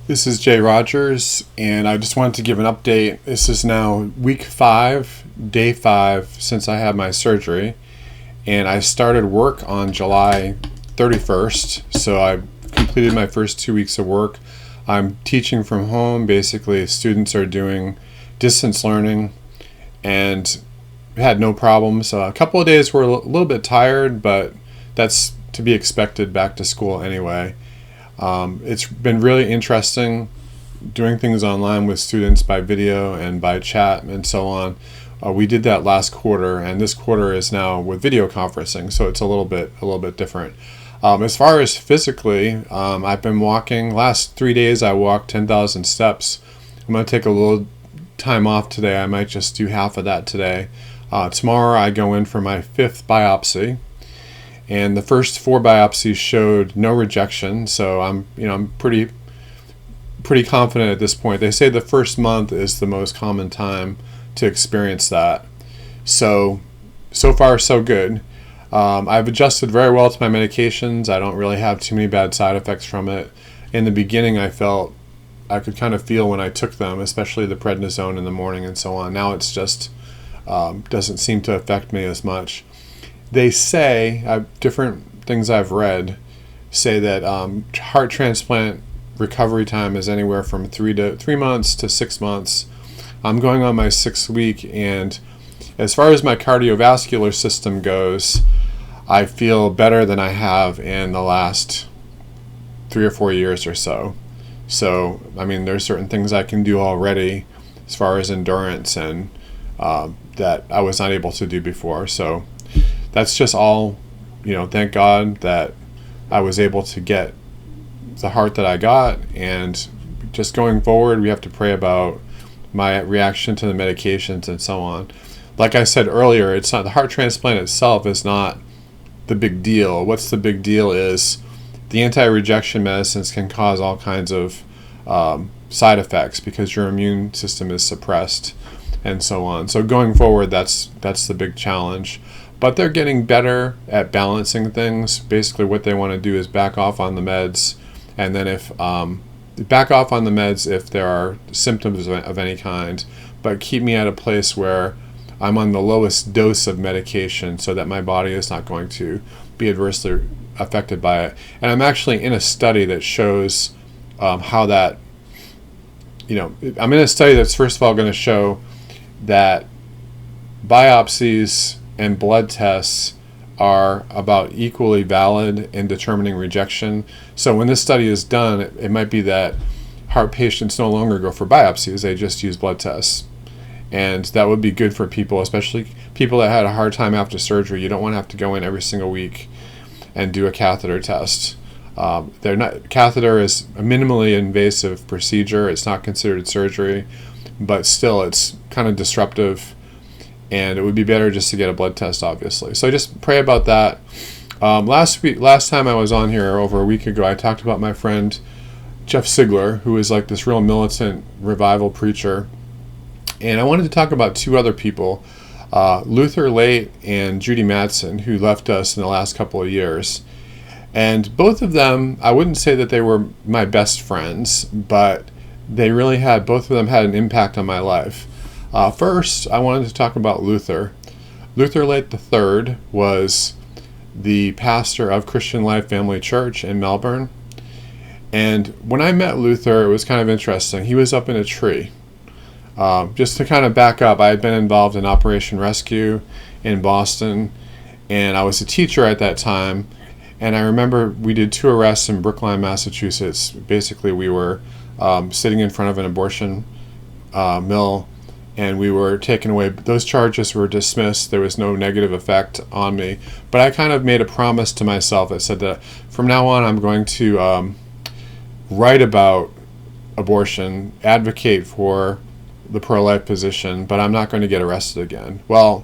This is Jay Rogers, and I just wanted to give an update. This is now week 5, day 5 since I had my surgery, and I started work on July 31st. So I completed my first 2 weeks of work. I'm teaching from home. Basically, students are doing distance learning, and had no problems. A couple of days were a little bit tired, but that's to be expected back to school anyway. It's been really interesting doing things online with students by video and by chat and so on. We did that last quarter, and this quarter is now with video conferencing, so it's a little bit different. As far as physically, I've been walking. Last 3 days, I walked 10,000 steps. I'm going to take a little time off today. I might just do half of that today. Tomorrow, I go in for my 5th biopsy. And the first 4 biopsies showed no rejection, so I'm pretty confident at this point. They say the first month is the most common time to experience that. So far so good. I've adjusted very well to my medications. I don't really have too many bad side effects from it. In the beginning, I could kind of feel when I took them, especially the prednisone in the morning and so on. Now it's just doesn't seem to affect me as much. They say, different things I've read say that heart transplant recovery time is anywhere from 3 months to 6 months. I'm going on my 6th week, and as far as my cardiovascular system goes, I feel better than I have in the last 3 or 4 years or so. So, there's certain things I can do already as far as endurance and that I was not able to do before. So that's just all, thank God that I was able to get the heart that I got. And just going forward, we have to pray about my reaction to the medications and so on. Like I said earlier, it's not the heart transplant itself is not the big deal. What's the big deal is the anti-rejection medicines can cause all kinds of side effects because your immune system is suppressed and so on. So going forward, that's the big challenge. But they're getting better at balancing things. Basically, what they want to do is back off on the meds, and then if there are symptoms of any kind, but keep me at a place where I'm on the lowest dose of medication so that my body is not going to be adversely affected by it. And I'm actually in a study that shows how that, I'm in a study that's first of all going to show that biopsies and blood tests are about equally valid in determining rejection. So when this study is done, it might be that heart patients no longer go for biopsies, they just use blood tests. And that would be good for people, especially people that had a hard time after surgery. You don't want to have to go in every single week and do a catheter test. Catheter is a minimally invasive procedure. It's not considered surgery, but still it's kind of disruptive. And it would be better just to get a blood test, obviously. So just pray about that. Last time I was on here over a week ago, I talked about my friend Jeff Sigler, who is like this real militant revival preacher. And I wanted to talk about 2 other people, Luther Laite and Judy Madsen, who left us in the last couple of years. And both of them, I wouldn't say that they were my best friends, but both of them had an impact on my life. First, I wanted to talk about Luther. Luther Laite III was the pastor of Christian Life Family Church in Melbourne. And when I met Luther, it was kind of interesting. He was up in a tree. Just to kind of back up, I had been involved in Operation Rescue in Boston, and I was a teacher at that time. And I remember we did 2 arrests in Brookline, Massachusetts. Basically, we were sitting in front of an abortion mill, and we were taken away. Those charges were dismissed. There was no negative effect on me. But I kind of made a promise to myself. I said that from now on I'm going to write about abortion, advocate for the pro-life position, but I'm not going to get arrested again. Well,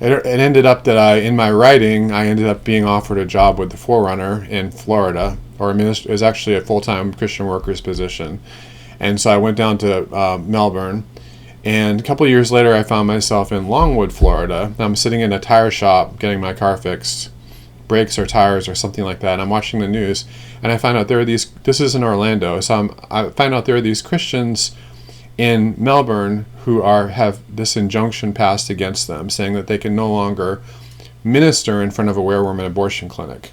it ended up that in my writing, I ended up being offered a job with the Forerunner in Florida, it was actually a full-time Christian workers position. And so I went down to Melbourne. And a couple of years later, I found myself in Longwood, Florida. I'm sitting in a tire shop getting my car fixed, brakes or tires or something like that. And I'm watching the news, and I find out there are these. This is in Orlando, so I find out there are these Christians in Melbourne who have this injunction passed against them, saying that they can no longer minister in front of a werewoman abortion clinic,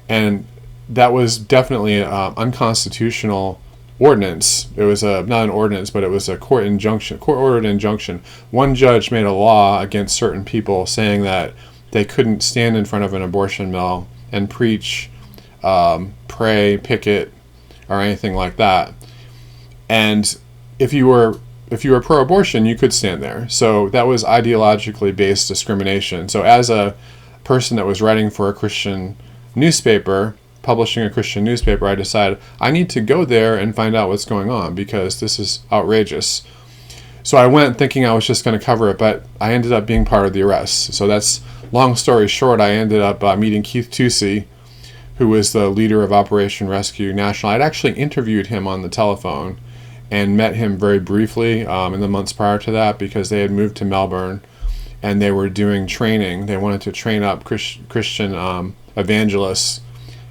and that was definitely an unconstitutional ordinance. It was not an ordinance, but it was a court-ordered injunction. One judge made a law against certain people saying that they couldn't stand in front of an abortion mill and preach, pray, picket, or anything like that. And if you were pro-abortion, you could stand there. So that was ideologically based discrimination. So as a person that was writing for a Christian newspaper, publishing a Christian newspaper, I decided I need to go there and find out what's going on, because this is outrageous. So I went thinking I was just going to cover it, but I ended up being part of the arrest. So that's, long story short, I ended up meeting Keith Tusey, who was the leader of Operation Rescue National. I'd actually interviewed him on the telephone and met him very briefly in the months prior to that, because they had moved to Melbourne and they were doing training. They wanted to train up Christian evangelists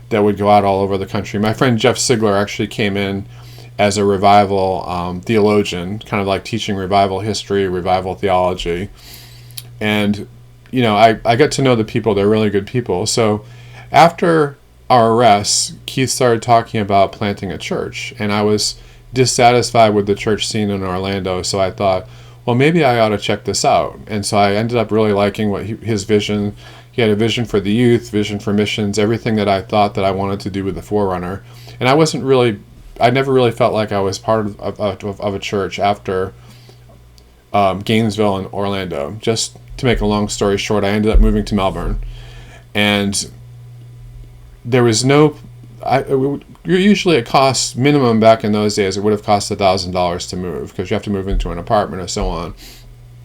that would go out all over the country. My friend Jeff Sigler actually came in as a revival theologian, kind of like teaching revival history, revival theology. And, I got to know the people. They're really good people. So after our arrests, Keith started talking about planting a church. And I was dissatisfied with the church scene in Orlando. So I thought, well, maybe I ought to check this out. And so I ended up really liking his vision. He had a vision for the youth, vision for missions, everything that I thought that I wanted to do with the Forerunner. And I never really felt like I was part of a church after Gainesville and Orlando. Just to make a long story short, I ended up moving to Melbourne. And there was usually it costs, minimum back in those days, it would have cost $1,000 to move, because you have to move into an apartment or so on.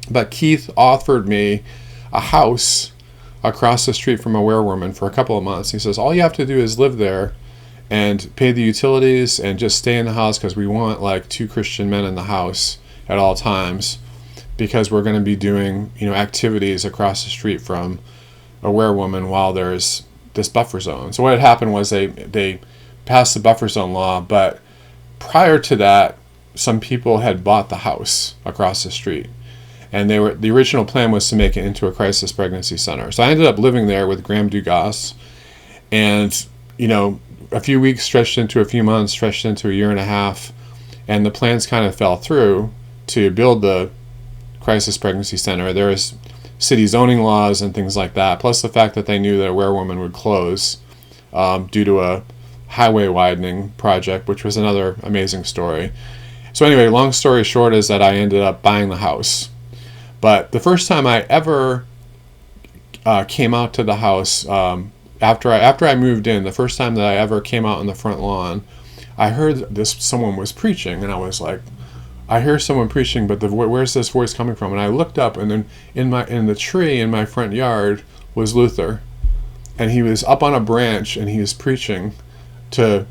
But Keith offered me a house across the street from a werewoman for a couple of months. He says, all you have to do is live there and pay the utilities and just stay in the house, because we want like 2 Christian men in the house at all times, because we're going to be doing activities across the street from a werewoman while there's this buffer zone. So what had happened was they passed the buffer zone law, but prior to that, some people had bought the house across the street. And the original plan was to make it into a crisis pregnancy center. So I ended up living there with Graham Dugas, and a few weeks stretched into a few months, stretched into a year and a half, and the plans kind of fell through to build the crisis pregnancy center. There was city zoning laws and things like that, plus the fact that they knew that a werewoman would close due to a highway widening project, which was another amazing story. So anyway, long story short is that I ended up buying the house. But the first time I ever came out to the house, after I moved in, the first time that I ever came out on the front lawn, I heard someone was preaching, and I was like, I hear someone preaching, but where's this voice coming from? And I looked up, and then in the tree in my front yard was Luther, and he was up on a branch, and he was preaching to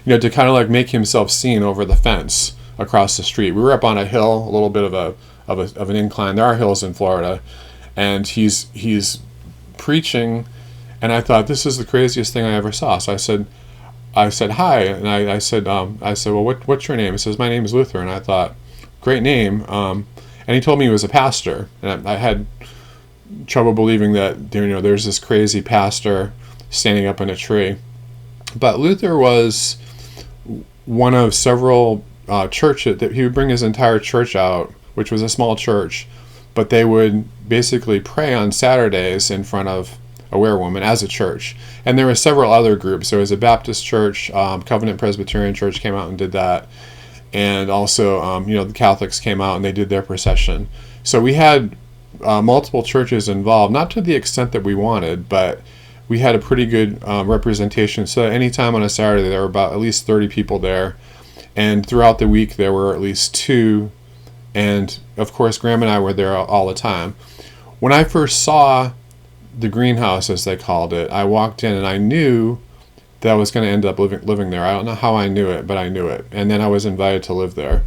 to kind of like make himself seen over the fence across the street. We were up on a hill, a little bit of an incline. There are hills in Florida, and he's preaching, and I thought, this is the craziest thing I ever saw. So I said hi, and I said, well, what's your name? He says, my name is Luther, and I thought, great name. And he told me he was a pastor, and I had trouble believing that there's this crazy pastor standing up in a tree. But Luther was one of several churches that he would bring his entire church out, which was a small church, but they would basically pray on Saturdays in front of a werewoman as a church. And there were several other groups. There was a Baptist church, Covenant Presbyterian Church came out and did that, and also the Catholics came out and they did their procession. So we had multiple churches involved, not to the extent that we wanted, but we had a pretty good representation. So anytime on a Saturday, there were about at least 30 people there, and throughout the week there were at least 2. And of course, Graham and I were there all the time. When I first saw the greenhouse, as they called it, I walked in and I knew that I was going to end up living there. I don't know how I knew it, but I knew it. And then I was invited to live there.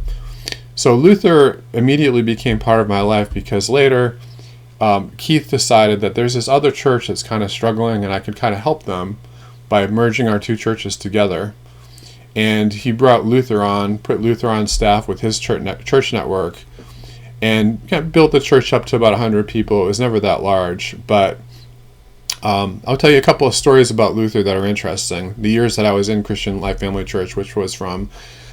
So Luther immediately became part of my life, because later Keith decided that there's this other church that's kind of struggling, and I could kind of help them by merging our two churches together. And he brought Luther on, put Luther on staff with his church network, and built the church up to about 100 people. It was never that large, but I'll tell you a couple of stories about Luther that are interesting. The years that I was in Christian Life Family Church, which was from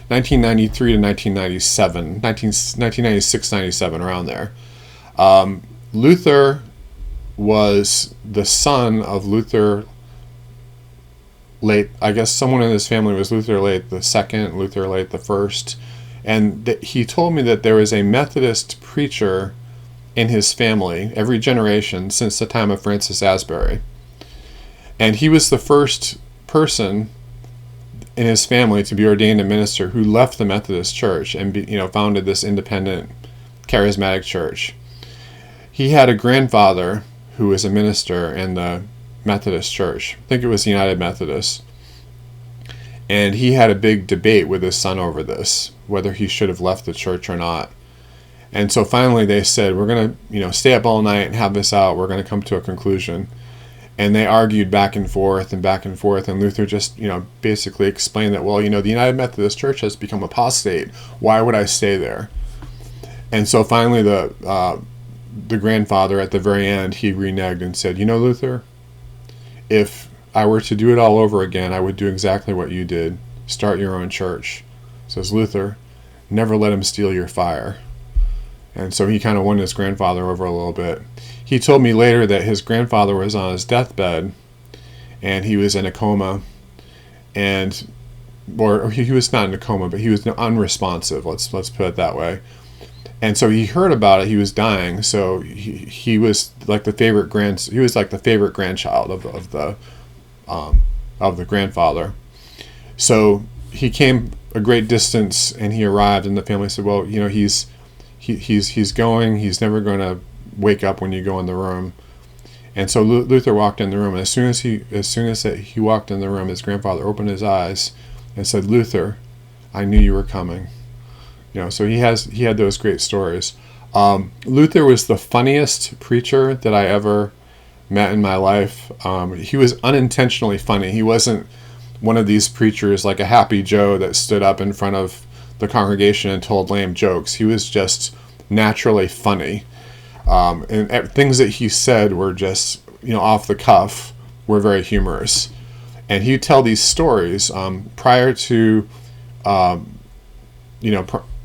1993 to 1997, 1996, 97, around there. Luther was the son of Luther Laite. I guess someone in his family was Luther Laite the second, Luther Laite the first. And he told me that there was a Methodist preacher in his family, every generation, since the time of Francis Asbury. And he was the first person in his family to be ordained a minister who left the Methodist Church and founded this independent, charismatic church. He had a grandfather who was a minister in the Methodist Church. I think it was United Methodist. And he had a big debate with his son over this, whether he should have left the church or not. And so finally they said, we're going to, stay up all night and have this out. We're going to come to a conclusion. And they argued back and forth. And Luther just, basically explained that, well, the United Methodist Church has become apostate. Why would I stay there? And so finally the grandfather at the very end, he reneged and said, Luther, if I were to do it all over again, I would do exactly what you did. Start your own church. Says Luther, never let him steal your fire. And so he kind of won his grandfather over a little bit. He told me later that his grandfather was on his deathbed and he was in a coma, or he was not in a coma, but he was unresponsive. Let's put it that way. And so he heard about it. He was dying. So he was like the favorite grandchild of the grandfather. So he came a great distance and he arrived, and the family said, well, he's going. He's never going to wake up when you go in the room. And so Luther walked in the room, and as soon as he walked in the room, his grandfather opened his eyes and said, Luther, I knew you were coming. So he had those great stories. Luther was the funniest preacher that I ever met in my life. He was unintentionally funny. He wasn't one of these preachers like a Happy Joe that stood up in front of the congregation and told lame jokes. He was just naturally funny. And things that he said were just, off the cuff, were very humorous. And he'd tell these stories prior to,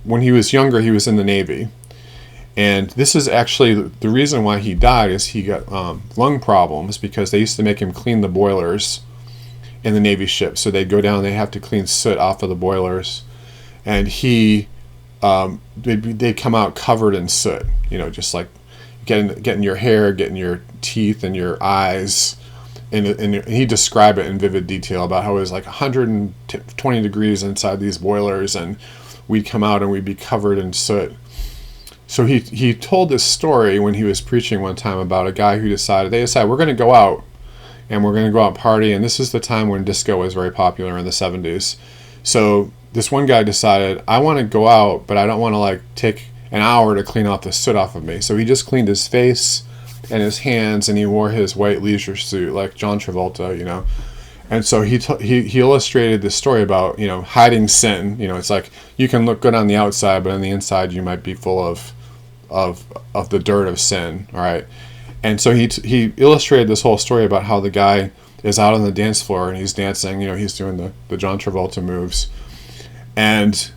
when he was younger, he was in the Navy. And this is actually the reason why he died, is he got lung problems because they used to make him clean the boilers in the Navy ships. So they'd go down, they'd have to clean soot off of the boilers. And they'd come out covered in soot, just like getting your hair, getting your teeth and your eyes. And he described it in vivid detail about how it was like 120 degrees inside these boilers, and we'd come out and we'd be covered in soot. So he told this story when he was preaching one time about a guy who decided we're going to go out and we're going to go out party. And this is the time when disco was very popular in the 70s. So this one guy decided, I want to go out, but I don't want to take an hour to clean off the soot off of me. So he just cleaned his face and his hands, and he wore his white leisure suit like John Travolta, And so he illustrated this story about, hiding sin. It's like you can look good on the outside, but on the inside you might be full of the dirt of sin. All right. And so he illustrated this whole story about how the guy is out on the dance floor and he's dancing, he's doing the John Travolta moves, and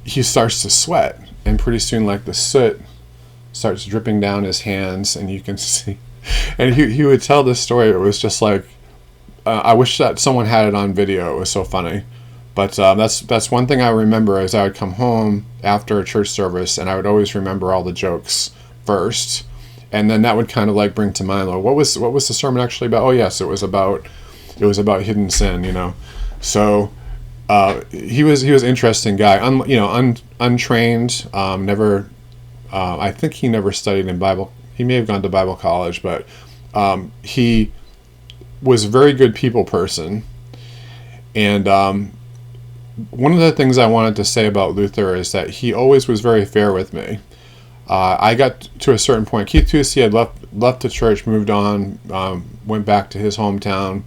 he starts to sweat, and pretty soon the soot starts dripping down his hands, and you can see, and he would tell this story. It was just I wish that someone had it on video. It was so funny. But that's one thing I remember, is I would come home after a church service and I would always remember all the jokes first, and then that would kind of bring to mind, what was the sermon actually about? Oh yes, it was about hidden sin, So he was an interesting guy, untrained, never. I think he never studied in Bible. He may have gone to Bible college, but he was a very good people person. And one of the things I wanted to say about Luther is that he always was very fair with me. I got to a certain point. Keith Tusi had left the church, moved on, went back to his hometown,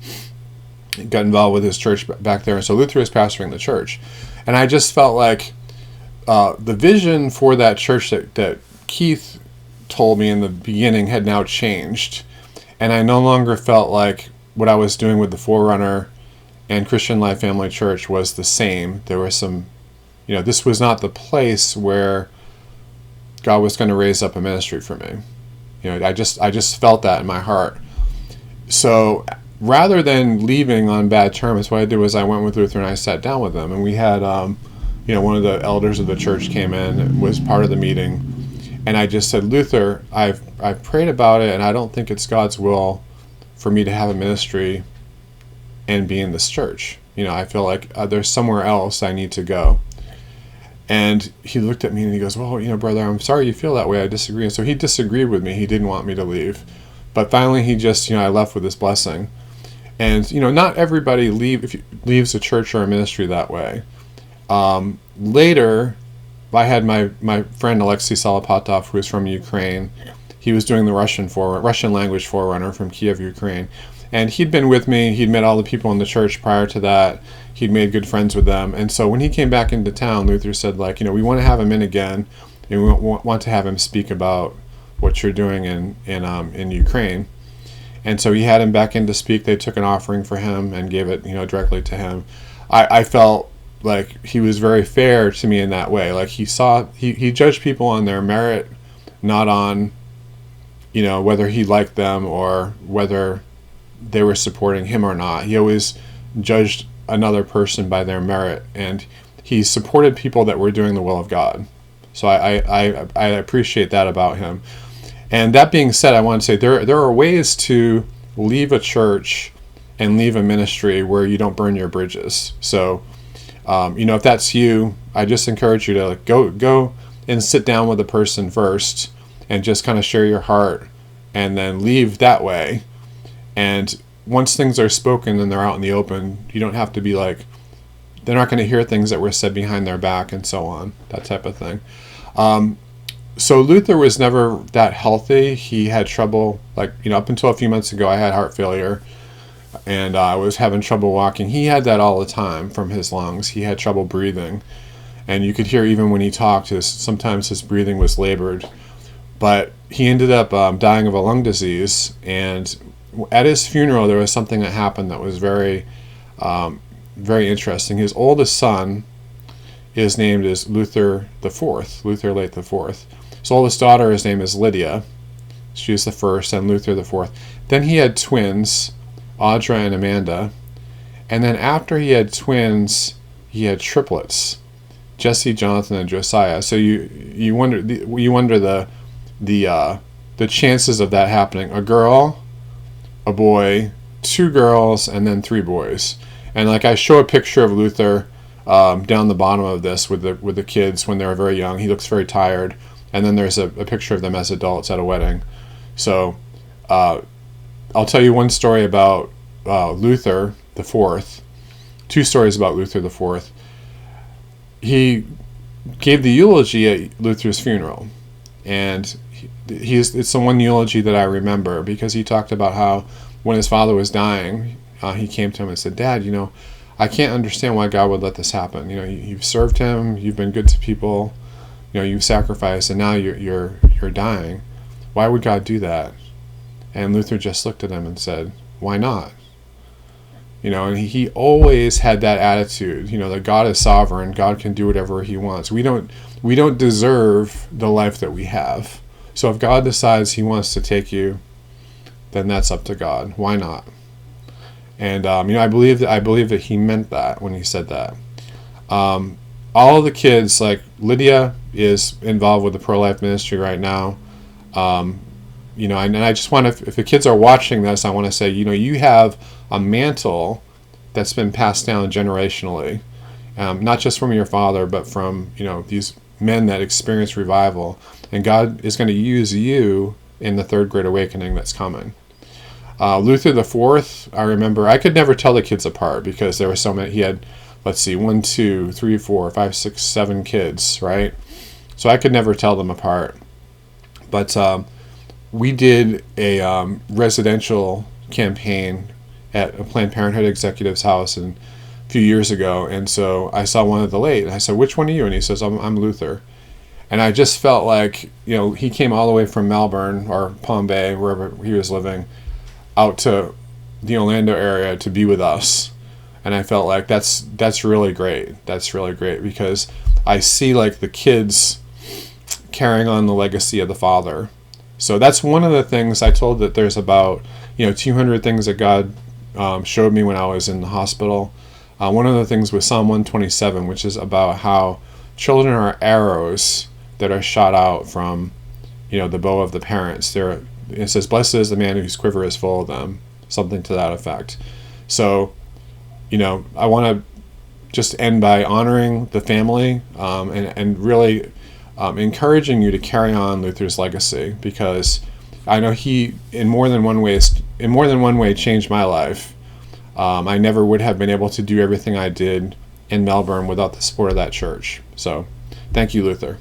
got involved with his church back there, and so Luther was pastoring the church. And I just felt like the vision for that church that Keith told me in the beginning had now changed. And I no longer felt like what I was doing with the Forerunner and Christian Life Family Church was the same. There was some, this was not the place where God was going to raise up a ministry for me. I just felt that in my heart. So rather than leaving on bad terms, what I did was I went with Luther and I sat down with him, and we had, one of the elders of the church came in and was part of the meeting, and I just said, Luther, I've prayed about it, and I don't think it's God's will for me to have a ministry and be in this church. I feel like there's somewhere else I need to go. And he looked at me and he goes, well, brother, I'm sorry you feel that way. I disagree. And so he disagreed with me. He didn't want me to leave. But finally he just, I left with this blessing. And, not everybody leaves a church or a ministry that way. Later, I had my friend Alexei Salopatov, who was from Ukraine. He was doing the Russian language forerunner from Kiev, Ukraine. And he'd been with me. He'd met all the people in the church prior to that. He'd made good friends with them. And so when he came back into town, Luther said, we want to have him in again, and we want to have him speak about what you're doing in Ukraine. And so he had him back in to speak. They took an offering for him and gave it, directly to him. I felt like he was very fair to me in that way. Like he judged people on their merit, not on, whether he liked them or whether they were supporting him or not. He always judged another person by their merit, and he supported people that were doing the will of God. So I appreciate that about him. And that being said, I want to say there are ways to leave a church and leave a ministry where you don't burn your bridges. So if that's you, I just encourage you to go and sit down with a person first and just kind of share your heart, and then leave that way. And once things are spoken and they're out in the open, you don't have to be like, they're not going to hear things that were said behind their back and so on, that type of thing. So Luther was never that healthy. He had trouble, up until a few months ago, I had heart failure, and I was having trouble walking. He had that all the time from his lungs. He had trouble breathing, and you could hear even when he talked, sometimes his breathing was labored. But he ended up dying of a lung disease, and at his funeral, there was something that happened that was very, very interesting. His oldest son is named as Luther Laite the Fourth. His oldest daughter, his name is Lydia. She is the first, and Luther the fourth. Then he had twins, Audra and Amanda. And then after he had twins, he had triplets, Jesse, Jonathan, and Josiah. So you wonder the chances of that happening. A girl, a boy, 2 girls, and then 3 boys. And I show a picture of Luther down the bottom of this with the kids when they were very young. He looks very tired. And then there's a picture of them as adults at a wedding. So I'll tell you one story about Luther the Fourth. 2 stories about Luther the Fourth. He gave the eulogy at Luther's funeral, and it's the one eulogy that I remember, because he talked about how when his father was dying, he came to him and said, Dad, I can't understand why God would let this happen. You've served him, you've been good to people, you've sacrificed, and now you're dying. Why would God do that? And Luther just looked at him and said, why not? And he always had that attitude, that God is sovereign, God can do whatever he wants. We don't deserve the life that we have. So if God decides he wants to take you, then that's up to God. Why not? And I believe that he meant that when he said that. All of the kids, like Lydia, is involved with the pro-life ministry right now. And I just want to, if the kids are watching this, I want to say, you have a mantle that's been passed down generationally, not just from your father, but from these men that experience revival, and God is going to use you in the third great awakening that's coming. Luther the Fourth, I remember, I could never tell the kids apart because there were so many. He had, 1, 2, 3, 4, 5, 6, 7 kids, right? So I could never tell them apart. But we did a residential campaign at a Planned Parenthood executive's house a few years ago, and so I saw one of the late, and I said, "Which one are you?" And he says, I'm Luther." And I just felt like, he came all the way from Melbourne or Palm Bay, wherever he was living, out to the Orlando area to be with us. And I felt like that's really great. That's really great because I see like the kids carrying on the legacy of the father. So that's one of the things I told that there's about 200 things that God showed me when I was in the hospital. One of the things was Psalm 127, which is about how children are arrows that are shot out from the bow of the parents. It says, "Blessed is the man whose quiver is full of them," something to that effect. So I want to just end by honoring the family and really encouraging you to carry on Luther's legacy, because I know he in more than one way changed my life. I never would have been able to do everything I did in Melbourne without the support of that church. So thank you, Luther.